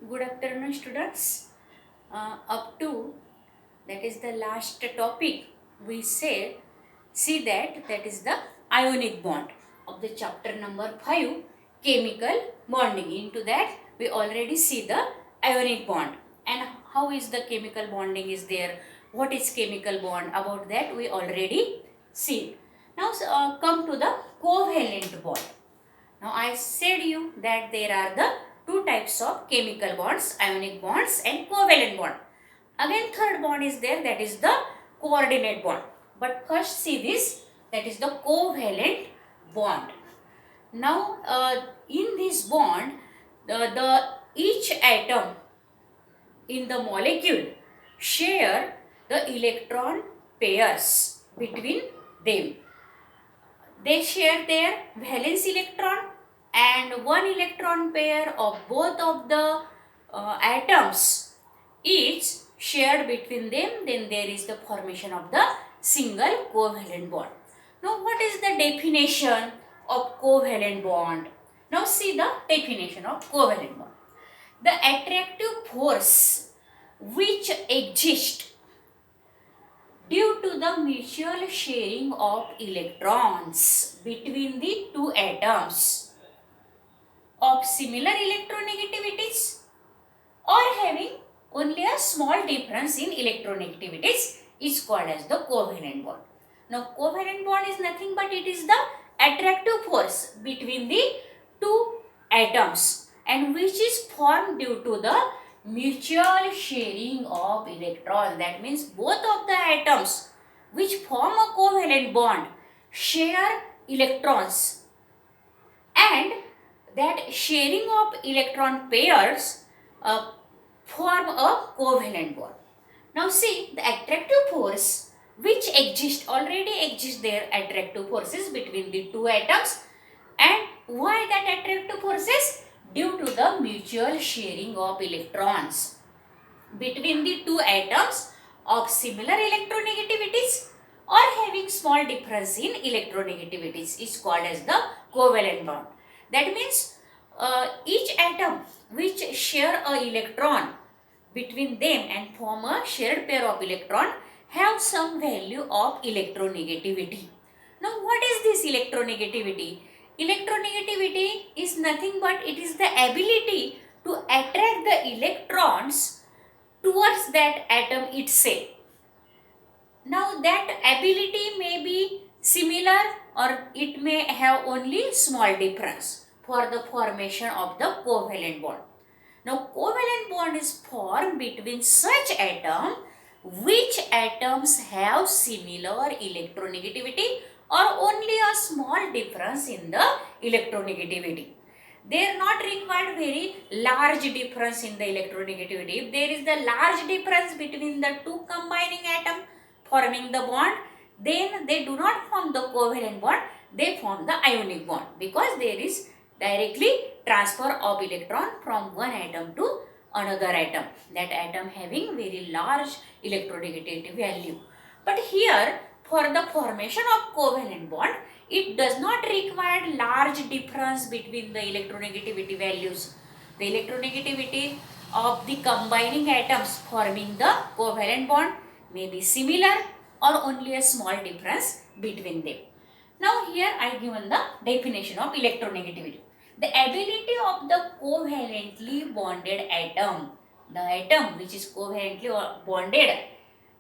Good afternoon, students. Up to that is the last topic we see that is the ionic bond of the chapter number 5, chemical bonding. Into that we already see the ionic bond and how is the chemical bonding is there. What is chemical bond? About that we already see. Now come to the covalent bond. Now I said you that there are the two types of chemical bonds, ionic bonds and covalent bond. Again third bond is there, that is the coordinate bond. But first see this, that is the covalent bond. Now in this bond the each atom in the molecule share the electron pairs between them. They share their valence electron and one electron pair of both of the atoms is shared between them. Then there is the formation of the single covalent bond. Now what is the definition of covalent bond? Now see the definition of covalent bond. The attractive force which exists due to the mutual sharing of electrons between the two atoms of similar electronegativities or having only a small difference in electronegativities is called as the covalent bond. Now covalent bond is nothing but it is the attractive force between the two atoms and which is formed due to the mutual sharing of electrons. That means both of the atoms which form a covalent bond share electrons and that sharing of electron pairs form a covalent bond. Now see the attractive force which already exist there attractive forces between the two atoms, and why that attractive forces? Due to the mutual sharing of electrons between the two atoms of similar electronegativities or having small difference in electronegativities is called as the covalent bond. That means each atom which share a electron between them and form a shared pair of electron have some value of electronegativity. Now what is this electronegativity? Electronegativity is nothing but it is the ability to attract the electrons towards that atom itself. Now that ability may be similar or it may have only small difference for the formation of the covalent bond. Now covalent bond is formed between such atom which atoms have similar electronegativity or only a small difference in the electronegativity. They are not required very large difference in the electronegativity. If there is the large difference between the two combining atom forming the bond, then they do not form the covalent bond, they form the ionic bond because there is directly transfer of electron from one atom to another atom, that atom having very large electronegativity value. But here for the formation of covalent bond, it does not require large difference between the electronegativity values. The electronegativity of the combining atoms forming the covalent bond may be similar or only a small difference between them. Now here I given the definition of electronegativity. The ability of the covalently bonded atom, the atom which is covalently bonded,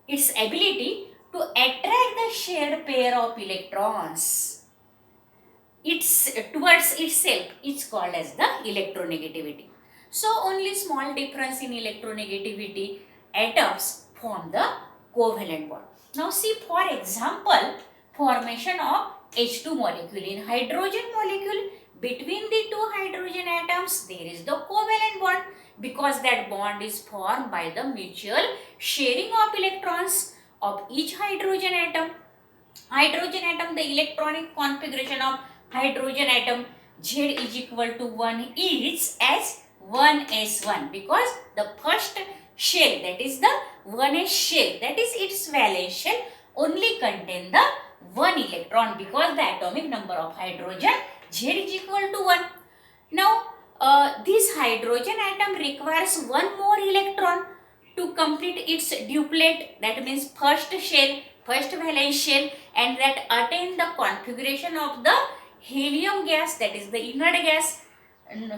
its ability to attract the shared pair of electrons towards itself is called as the electronegativity. So only small difference in electronegativity atoms form the covalent bond. Now see for example formation of H2 molecule. In hydrogen molecule between the two hydrogen atoms there is the covalent bond because that bond is formed by the mutual sharing of electrons of each hydrogen atom. Hydrogen atom, the electronic configuration of hydrogen atom Z is equal to 1 is as 1s1 because the first shell, that is the 1s shell, that is its valence shell only contain the 1 electron because the atomic number of hydrogen Z is equal to 1. Now this hydrogen atom requires one more electron to complete its duplet, that means first shell, first valence shell, and that attain the configuration of the helium gas, that is the inert gas.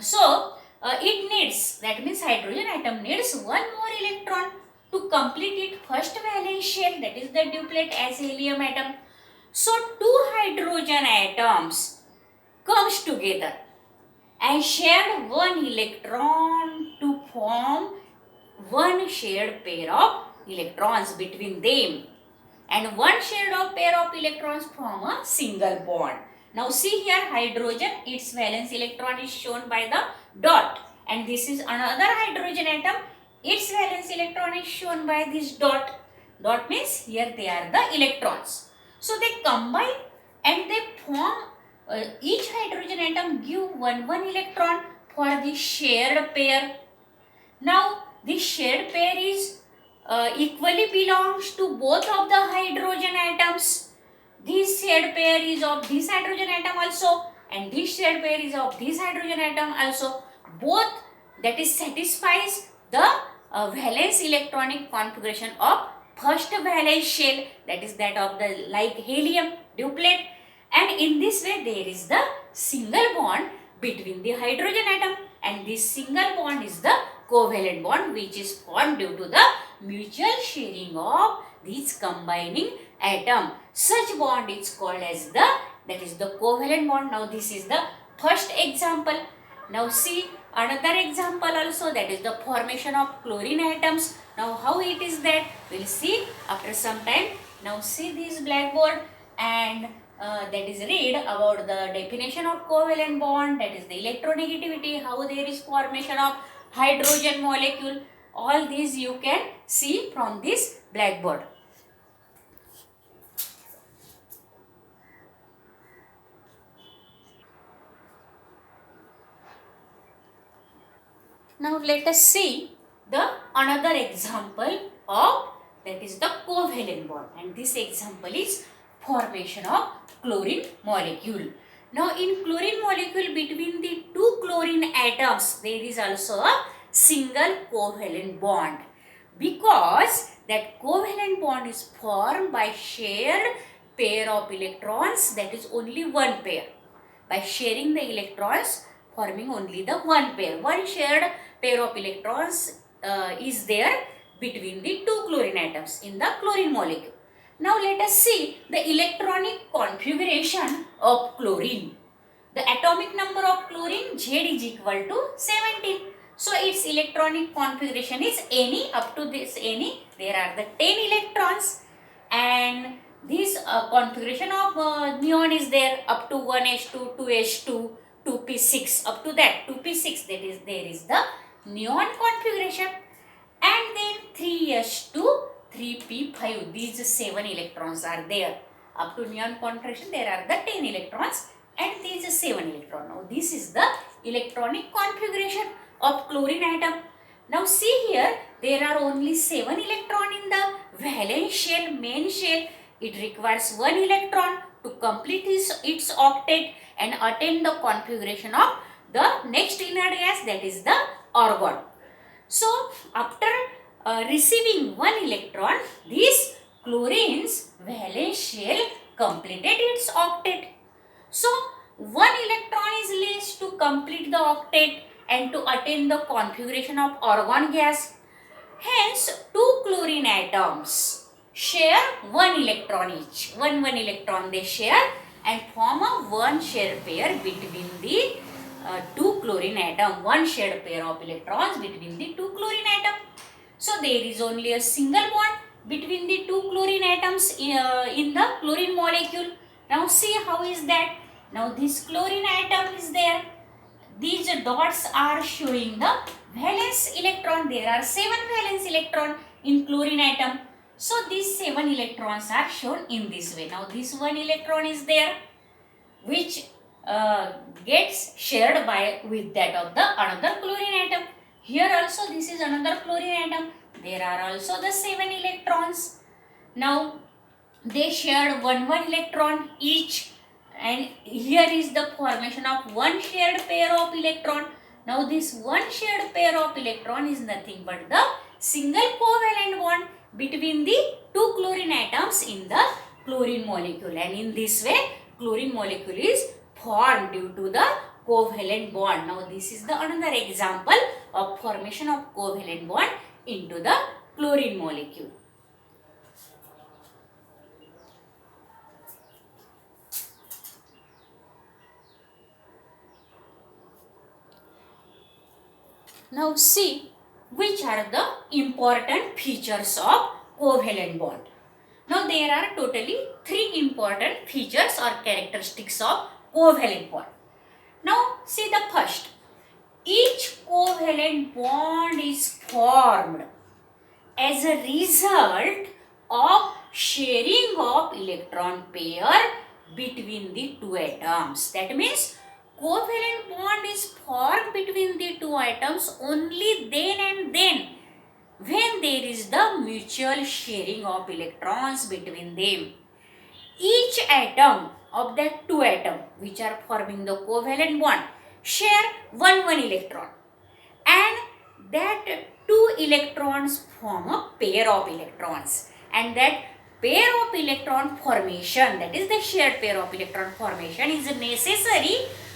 So it needs, that means hydrogen atom needs one more electron to complete its first valence shell, that is the duplet as helium atom. So two hydrogen atoms comes together and share one electron to form one shared pair of electrons between them, and one shared of pair of electrons form a single bond. Now see here, hydrogen, its valence electron is shown by the dot, and this is another hydrogen atom, its valence electron is shown by this dot. Dot means here they are the electrons. So they combine and they form, each hydrogen atom give one electron for the shared pair. Now this shared pair is equally belongs to both of the hydrogen atoms. This shared pair is of this hydrogen atom also, and this shared pair is of this hydrogen atom also. Both, that is satisfies the valence electronic configuration of first valence shell, that is that of the like helium duplet, and in this way there is the single bond between the hydrogen atom, and this single bond is the covalent bond which is formed due to the mutual sharing of these combining atom. Such bond is called as the, that is the covalent bond. Now this is the first example. Now see another example also, that is the formation of chlorine atoms. Now how it is that, we'll see after some time. Now see this blackboard, and that is read about the definition of covalent bond, that is the electronegativity, how there is formation of hydrogen molecule. All these you can see from this blackboard. Now let us see the another example of, that is the covalent bond, and this example is formation of chlorine molecule. Now in chlorine molecule, between the two chlorine atoms there is also a single covalent bond, because that covalent bond is formed by shared pair of electrons, that is only one pair. By sharing the electrons, forming only the one pair, one shared pair of electrons is there between the two chlorine atoms in the chlorine molecule. Now let us see the electronic configuration of chlorine. The atomic number of chlorine, Z is equal to 17. So its electronic configuration is any, up to this any there are the 10 electrons, and this configuration of neon is there up to 1s2, 2s2, 2p6, up to that 2p6, that is there is the neon configuration, and then 3s2, 3p5, these 7 electrons are there. Up to neon configuration there are the 10 electrons and these 7 electrons. Now this is the electronic configuration of chlorine atom. Now see here, there are only 7 electrons in the valence shell, main shell. It requires 1 electron to complete its octet and attain the configuration of the next inert gas, that is the argon. So after receiving 1 electron, this chlorine's valence shell completed its octet. So 1 electron is less to complete the octet and to attain the configuration of argon gas. Hence, two chlorine atoms share 1 electron each. One electron they share and form a one shared pair between the two chlorine atom. One shared pair of electrons between the two chlorine atom. So there is only a single bond between the two chlorine atoms in the chlorine molecule. Now see how is that. Now this chlorine atom is there. These dots are showing the valence electron. There are 7 valence electron in chlorine atom. So these 7 electrons are shown in this way. Now this 1 electron is there which gets shared by with that of the another chlorine atom. Here also this is another chlorine atom. There are also the 7 electrons. Now they shared one electron each, and here is the formation of one shared pair of electron. Now this one shared pair of electron is nothing but the single covalent bond between the two chlorine atoms in the chlorine molecule, and in this way chlorine molecule is formed due to the covalent bond. Now this is the another example of formation of covalent bond into the chlorine molecule. Now see which are the important features of covalent bond. Now there are totally 3 important features or characteristics of covalent bond. Now see the first. Each covalent bond is formed as a result of sharing of electron pair between the two atoms. That means covalent bond is formed between the two atoms only then and then when there is the mutual sharing of electrons between them. Each atom of that two atoms which are forming the covalent bond share one electron, and that two electrons form a pair of electrons, and that pair of electron formation, that is the shared pair of electron formation, is necessary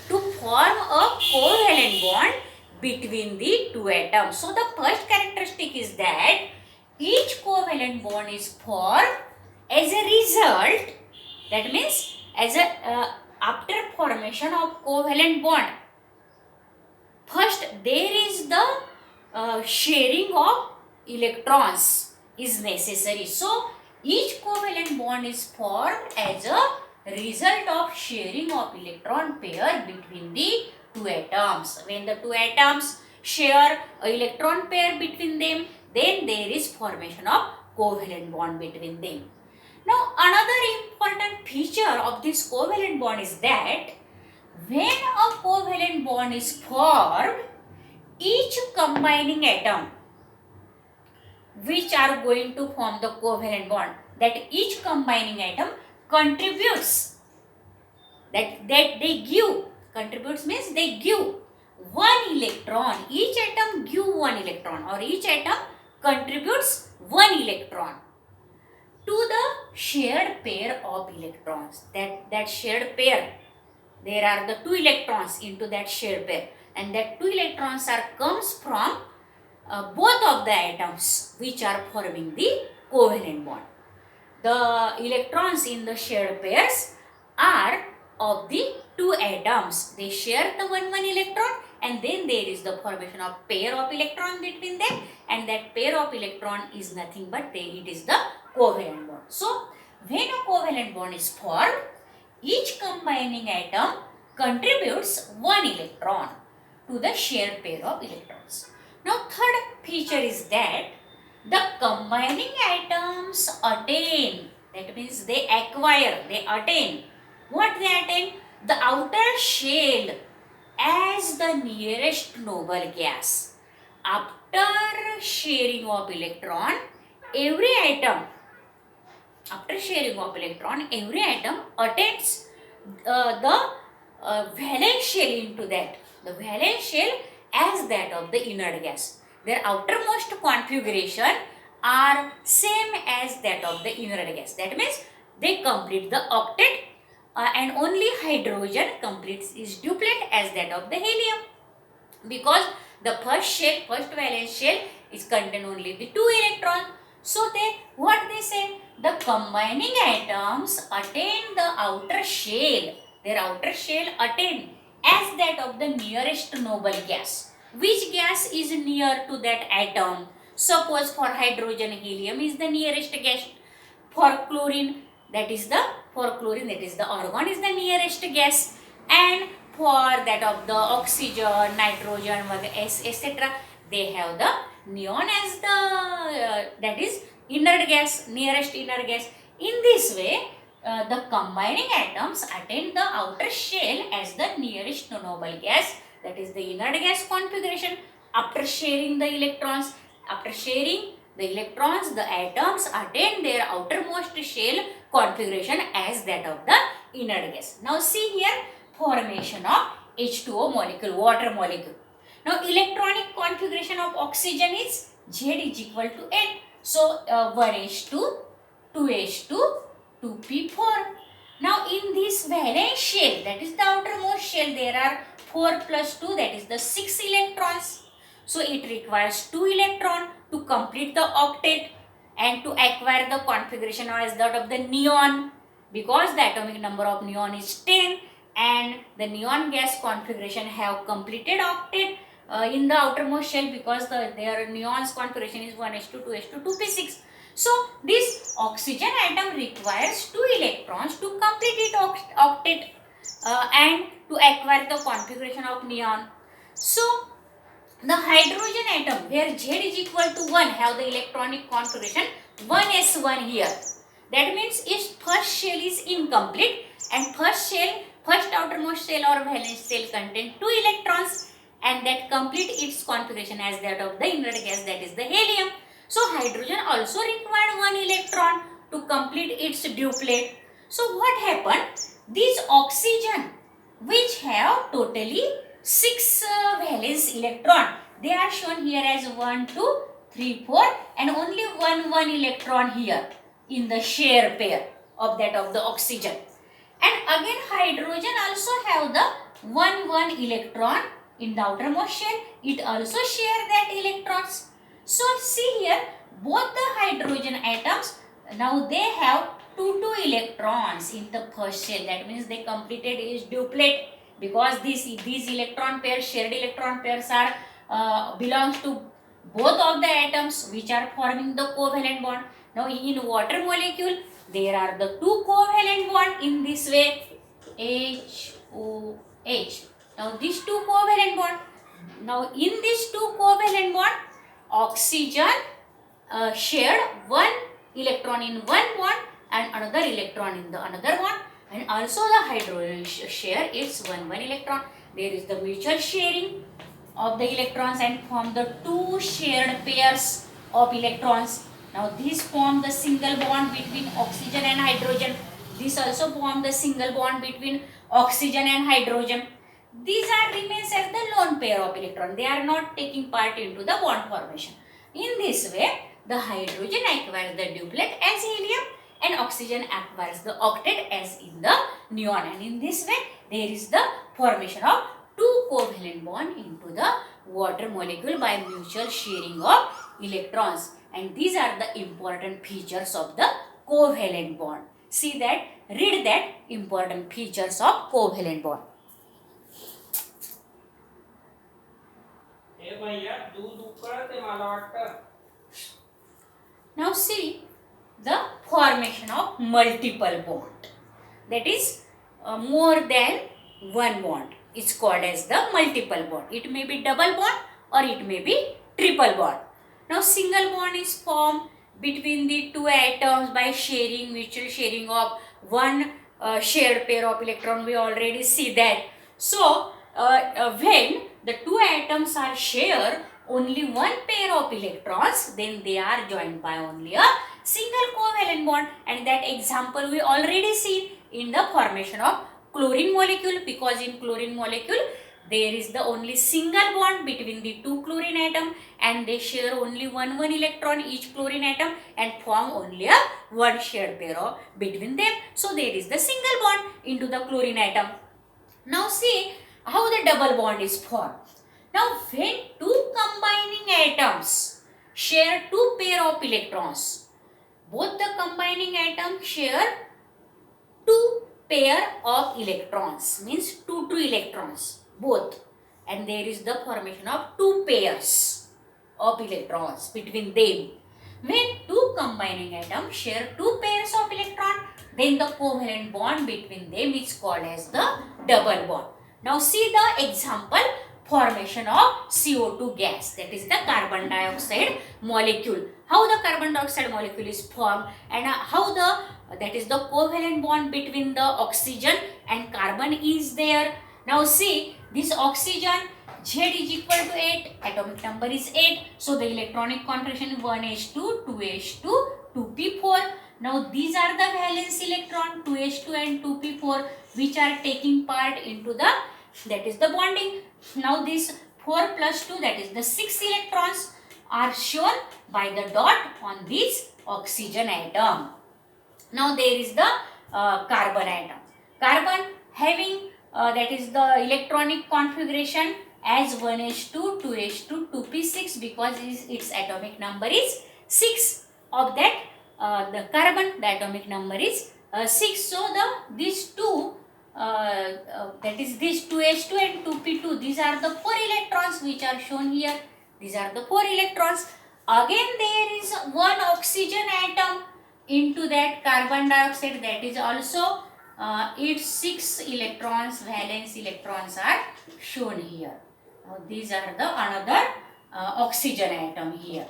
to form a covalent bond between the two atoms. So the first characteristic is that each covalent bond is formed as a result, that means as a after formation of covalent bond, first there is the sharing of electrons is necessary. So each covalent bond is formed as a result of sharing of electron pair between the two atoms. When the two atoms share an electron pair between them, then there is formation of covalent bond between them. Now another important feature of this covalent bond is that when a covalent bond is formed, each combining atom which are going to form the covalent bond, that each combining atom contributes, that they give, contributes means they give one electron, each atom give one electron, or each atom contributes one electron to the shared pair of electrons. That shared pair, there are the two electrons into that shared pair, and that two electrons comes from both of the atoms which are forming the covalent bond. The electrons in the shared pairs are of the two atoms. They share the one electron, and then there is the formation of pair of electron between them, and that pair of electron is nothing but it is the covalent bond. So when a covalent bond is formed, each combining atom contributes one electron to the shared pair of electrons. Now third feature is that the combining atoms attain, that means they acquire, they attain. What they attain? The outer shell as the nearest noble gas. After sharing of electron, every atom, after sharing of electron, every atom attains the valence shell into that. The valence shell as that of the inert gas. Their outermost configuration are same as that of the inert gas. That means they complete the octet, and only hydrogen completes its duplet as that of the helium, because the first valence shell is contain only the two electrons. So what they say, the combining atoms attain the outer shell, their outer shell attain as that of the nearest noble gas. Which gas is near to that atom? Suppose for hydrogen, helium is the nearest gas. For chlorine, that is the argon is the nearest gas, and for that of the oxygen, nitrogen, etc., they have the neon as the that is inert gas, nearest inert gas. In this way, the combining atoms attain the outer shell as the nearest noble gas, that is the inert gas configuration. After sharing the electrons, the atoms attain their outermost shell configuration as that of the inert gas. Now see here, formation of H2O molecule, water molecule. Now electronic configuration of oxygen is Z is equal to 8. So 1s2, 2s2, 2p4. Now in this valence shell, that is the outermost shell, there are 4 plus 2, that is the 6 electrons. So it requires 2 electrons to complete the octet and to acquire the configuration as that of the neon, because the atomic number of neon is 10 and the neon gas configuration have completed octet in the outermost shell, because their neon's configuration is 1s2, 2s2, 2p6. So this oxygen atom requires 2 electrons to complete its octet and to acquire the configuration of neon. So the hydrogen atom, where Z is equal to 1, have the electronic configuration 1s1 here. That means its first shell is incomplete, and first outermost shell or valence shell contain 2 electrons, and that complete its configuration as that of the inert gas, that is the helium. So hydrogen also required 1 electron to complete its duplet. So what happened? These oxygen which have totally 6 valence electron, they are shown here as 1, 2, 3, 4 and only 1 electron here in the share pair of that of the oxygen. And again hydrogen also have the 1 electron in the outermost shell. It also share that electrons. So see here, both the hydrogen atoms, now they have 2 electrons in the first shell. That means they completed its duplet, because these electron pairs, shared electron pairs are belongs to both of the atoms which are forming the covalent bond. Now in water molecule, there are the 2 covalent bond in this way, HOH. Now these 2 covalent bond. Now in these 2 covalent bond, oxygen shared 1 electron in one bond and another electron in the another one, and also the hydrogen share its 1 electron. There is the mutual sharing of the electrons and form the 2 shared pairs of electrons. Now these form the single bond between oxygen and hydrogen. This also form the single bond between oxygen and hydrogen. These are remains as the lone pair of electron. They are not taking part into the bond formation. In this way, the hydrogen acquires the duplet as helium and oxygen acquires the octet as in the neon. And in this way, there is the formation of 2 covalent bond into the water molecule by mutual sharing of electrons. And these are the important features of the covalent bond. See that, read that important features of covalent bond. Now see the formation of multiple bond, that is more than one bond. It's called as the multiple bond. It may be double bond or it may be triple bond. Now single bond is formed between the 2 atoms by mutual sharing of 1 shared pair of electron. We already see that. So when the 2 atoms are share only 1 pair of electrons, then they are joined by only a single covalent bond, and that example we already seen in the formation of chlorine molecule, because in chlorine molecule there is the only single bond between the 2 chlorine atom and they share only 1 electron each chlorine atom and form only a 1 shared pair of between them. So there is the single bond into the chlorine atom. Now see how the double bond is formed. Now when 2 combining atoms share 2 pair of electrons, both the combining atoms share 2 pair of electrons, means 2 electrons both, and there is the formation of 2 pairs of electrons between them. When 2 combining atoms share 2 pairs of electron, then the covalent bond between them is called as the double bond. Now see the example, formation of CO2 gas, that is the carbon dioxide molecule. How the carbon dioxide molecule is formed and how that is the covalent bond between the oxygen and carbon is there. Now see this oxygen, Z is equal to 8, atomic number is 8. So the electronic configuration 1s2, 2s2, 2p4. Now these are the valence electron 2s2 and 2p4 which are taking part into the, that is the bonding. Now this 4 plus 2, that is the 6 electrons are shown by the dot on this oxygen atom. Now there is the carbon atom. Carbon having that is the electronic configuration as 1s2, 2s2, 2p6 because its atomic number is 6. Of that the carbon, the atomic number is 6. So these two that is this 2s2 and 2p2, these are the 4 electrons which are shown here. These are the 4 electrons. Again there is one oxygen atom into that carbon dioxide, that is also its 6 electrons, valence electrons are shown here. Now these are the another oxygen atom here.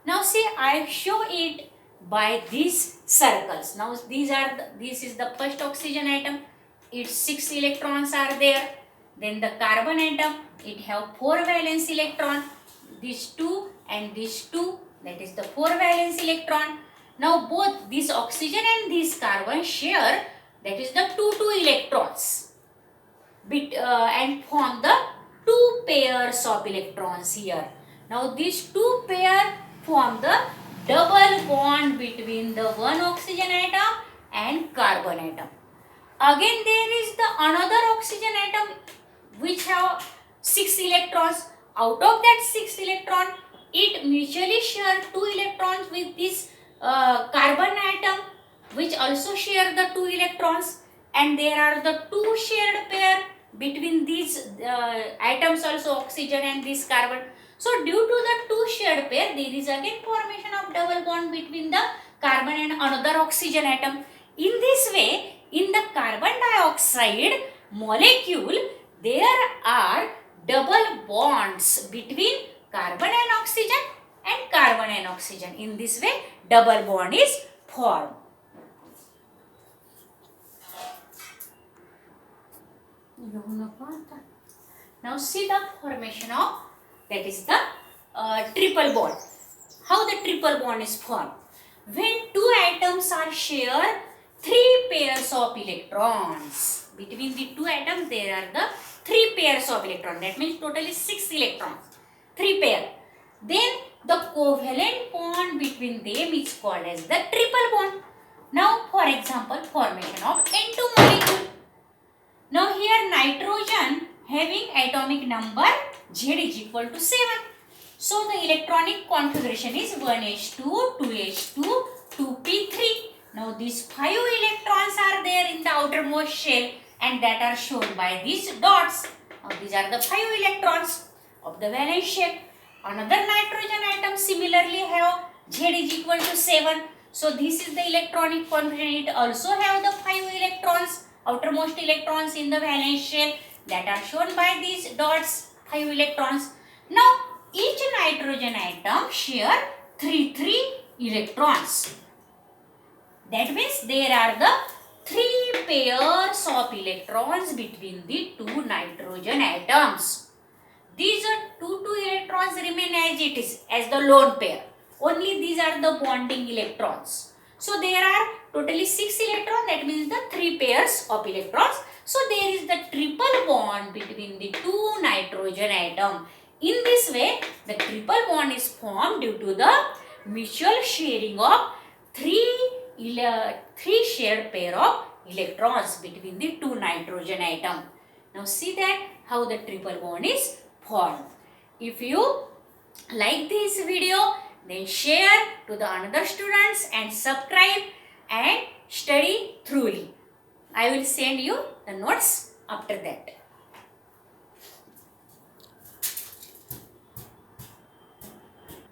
Now see, I show it by these circles. Now this is the first oxygen atom, its 6 electrons are there. Then the carbon atom, it have 4 valence electron, these 2 and these 2, that is the 4 valence electron. Now both this oxygen and this carbon share, that is the 2 electrons and form the 2 pairs of electrons here. Now these 2 pairs form the double bond between the one oxygen atom and carbon atom. Again there is the another oxygen atom which have 6 electrons. Out of that 6 electron, it mutually share 2 electrons with this carbon atom which also share the 2 electrons, and there are the 2 shared pair between these atoms also, oxygen and this carbon. So due to the 2 shared pair, there is again formation of double bond between the carbon and another oxygen atom. In this way, in the carbon dioxide molecule, there are double bonds between carbon and oxygen. In this way, double bond is formed. Now see the formation of, that is the triple bond. How the triple bond is formed? When 2 atoms are share 3 pairs of electrons. Between the 2 atoms there are the 3 pairs of electrons. That means totally 6 electrons. 3 pair. Then the covalent bond between them is called as the triple bond. Now for example, formation of N2 molecule. Now here nitrogen having atomic number Z is equal to 7. So the electronic configuration is 1s2, 2s2, 2p3. Now these 5 electrons are there in the outermost shell and that are shown by these dots. Now these are the 5 electrons of the valence shell. Another nitrogen atom similarly have Z is equal to 7. So this is the electronic configuration. It also have the 5 electrons, outermost electrons in the valence shell that are shown by these dots, 5 electrons. Now each nitrogen atom share 3 electrons. That means there are the 3 pairs of electrons between the 2 nitrogen atoms. These are 2 electrons remain as it is, as the lone pair. Only these are the bonding electrons. So there are totally 6 electrons, that means the 3 pairs of electrons. So there is the triple bond between the 2 nitrogen atoms. In this way, the triple bond is formed due to the mutual sharing of 3 shared pair of electrons between the 2 nitrogen atoms. Now see that how the triple bond is formed. If you like this video, then share to the another students and subscribe and study thoroughly. I will send you the notes after that.